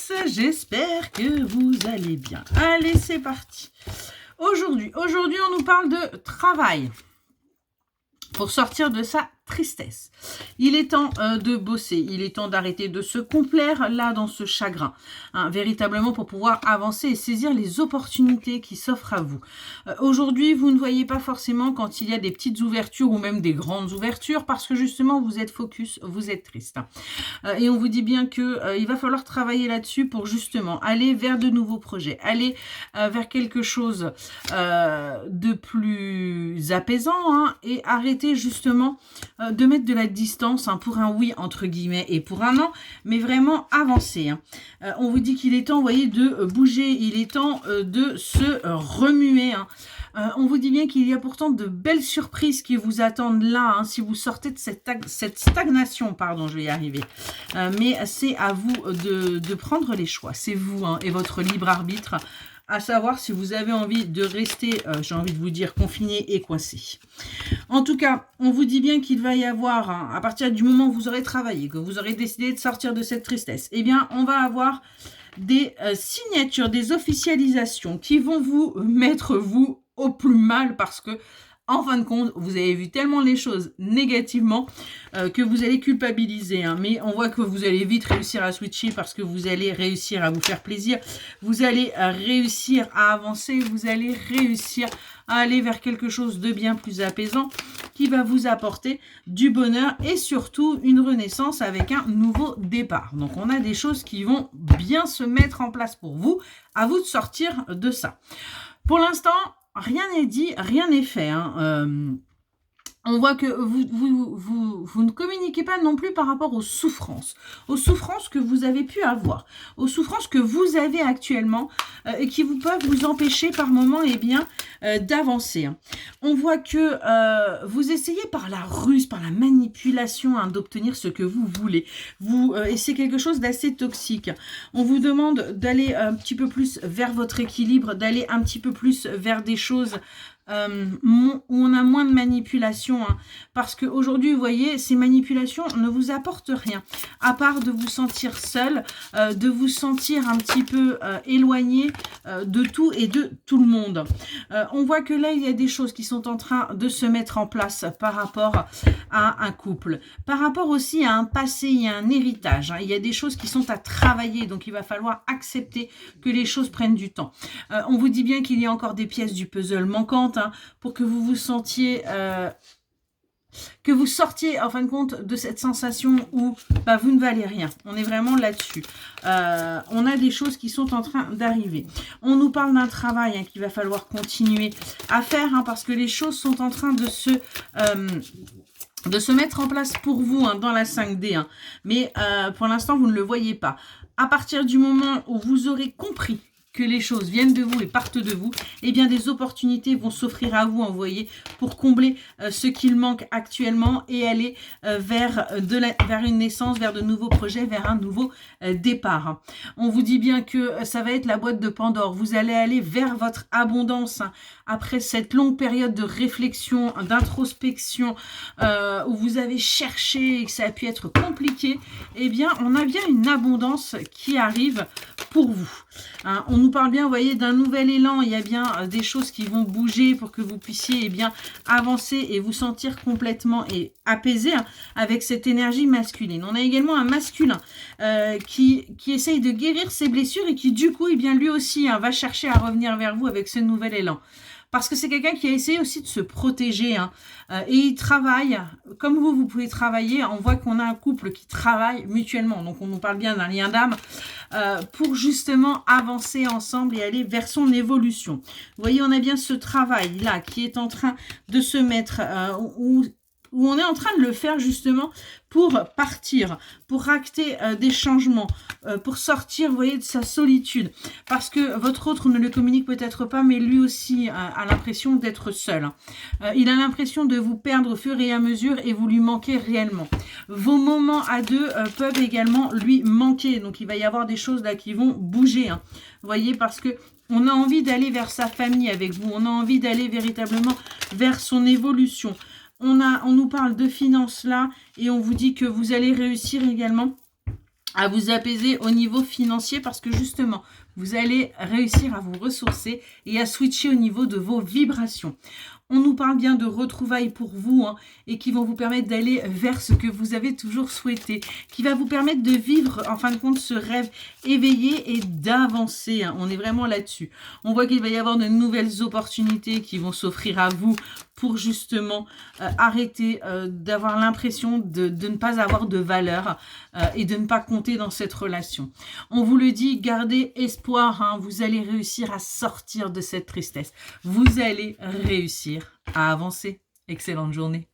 tous, j'espère que vous allez bien. Allez, c'est parti. Aujourd'hui, on nous parle de travail pour sortir de sa tristesse. Il est temps de bosser, il est temps d'arrêter de se complaire là dans ce chagrin, hein, véritablement pour pouvoir avancer et saisir les opportunités qui s'offrent à vous. Aujourd'hui, vous ne voyez pas forcément quand il y a des petites ouvertures ou même des grandes ouvertures parce que justement vous êtes focus, vous êtes triste. Et on vous dit bien que il va falloir travailler là-dessus pour justement aller vers de nouveaux projets, aller vers quelque chose de plus apaisant, hein, et arrêter justement de mettre de la distance, hein, pour un oui entre guillemets et pour un non, mais vraiment avancer, hein. On vous dit qu'il est temps, vous voyez, de bouger, il est temps de se remuer, hein. On vous dit bien qu'il y a pourtant de belles surprises qui vous attendent là, hein, si vous sortez de cette stagnation, pardon, je vais y arriver. Mais c'est à vous de prendre les choix, c'est vous, hein, et votre libre arbitre, à savoir si vous avez envie de rester, j'ai envie de vous dire, confiné et coincé. En tout cas, on vous dit bien qu'il va y avoir, hein, à partir du moment où vous aurez travaillé, que vous aurez décidé de sortir de cette tristesse, eh bien, on va avoir des signatures, des officialisations qui vont vous mettre, vous, au plus mal parce que, en fin de compte, vous avez vu tellement les choses négativement que vous allez culpabiliser, hein. Mais on voit que vous allez vite réussir à switcher parce que vous allez réussir à vous faire plaisir. Vous allez réussir à avancer. Vous allez réussir à aller vers quelque chose de bien plus apaisant qui va vous apporter du bonheur et surtout une renaissance avec un nouveau départ. Donc, on a des choses qui vont bien se mettre en place pour vous. À vous de sortir de ça. Pour l'instant, rien n'est dit, rien n'est fait, hein. On voit que vous ne communiquez pas non plus par rapport aux souffrances que vous avez pu avoir, aux souffrances que vous avez actuellement et qui vous peuvent vous empêcher par moments, eh bien, d'avancer, hein. On voit que vous essayez par la ruse, par la manipulation, hein, d'obtenir ce que vous voulez. Et c'est quelque chose d'assez toxique. On vous demande d'aller un petit peu plus vers votre équilibre, d'aller un petit peu plus vers des choses où on a moins de manipulation, hein, parce qu'aujourd'hui, vous voyez, ces manipulations ne vous apportent rien, à part de vous sentir seul, de vous sentir un petit peu éloigné de tout et de tout le monde. On voit que là, il y a des choses qui sont en train de se mettre en place par rapport à un couple, par rapport aussi à un passé et à un héritage, hein. Il y a des choses qui sont à travailler, donc il va falloir accepter que les choses prennent du temps. On vous dit bien qu'il y a encore des pièces du puzzle manquantes, hein, pour que vous vous sentiez, que vous sortiez en fin de compte de cette sensation où bah, vous ne valez rien. On est vraiment là-dessus. On a des choses qui sont en train d'arriver. On nous parle d'un travail, hein, qu'il va falloir continuer à faire, hein, parce que les choses sont en train de se mettre en place pour vous, hein, dans la 5D, hein. Mais pour l'instant, vous ne le voyez pas. À partir du moment où vous aurez compris que les choses viennent de vous et partent de vous, eh bien des opportunités vont s'offrir à vous, envoyez, pour combler ce qu'il manque actuellement et aller vers une naissance, vers de nouveaux projets, vers un nouveau départ. On vous dit bien que ça va être la boîte de Pandore. Vous allez aller vers votre abondance, hein, après cette longue période de réflexion, d'introspection, où vous avez cherché et que ça a pu être compliqué. Eh bien, on a bien une abondance qui arrive pour vous, hein. On nous parle bien, vous voyez, d'un nouvel élan. Il y a bien des choses qui vont bouger pour que vous puissiez, eh bien, avancer et vous sentir complètement apaisé, hein, avec cette énergie masculine. On a également un masculin qui essaye de guérir ses blessures et qui, du coup, eh bien, lui aussi, hein, va chercher à revenir vers vous avec ce nouvel élan. Parce que c'est quelqu'un qui a essayé aussi de se protéger, hein, et il travaille, comme vous pouvez travailler. On voit qu'on a un couple qui travaille mutuellement, donc on nous parle bien d'un lien d'âme, pour justement avancer ensemble et aller vers son évolution. Vous voyez, on a bien ce travail-là qui est en train de se mettre, où on est en train de le faire justement pour partir, pour acter des changements, pour sortir, vous voyez, de sa solitude. Parce que votre autre ne le communique peut-être pas, mais lui aussi a l'impression d'être seul. Il a l'impression de vous perdre au fur et à mesure et vous lui manquez réellement. Vos moments à deux peuvent également lui manquer. Donc il va y avoir des choses là qui vont bouger, hein. Vous voyez, parce que on a envie d'aller vers sa famille avec vous. On a envie d'aller véritablement vers son évolution. On nous parle de finances là et on vous dit que vous allez réussir également à vous apaiser au niveau financier parce que justement, vous allez réussir à vous ressourcer et à switcher au niveau de vos vibrations. On nous parle bien de retrouvailles pour vous et qui vont vous permettre d'aller vers ce que vous avez toujours souhaité, qui va vous permettre de vivre en fin de compte ce rêve éveillé et d'avancer. On est vraiment là-dessus. On voit qu'il va y avoir de nouvelles opportunités qui vont s'offrir à vous pour justement arrêter d'avoir l'impression de ne pas avoir de valeur et de ne pas compter dans cette relation. On vous le dit, gardez espoir, vous allez réussir à sortir de cette tristesse. Vous allez réussir à avancer. Excellente journée.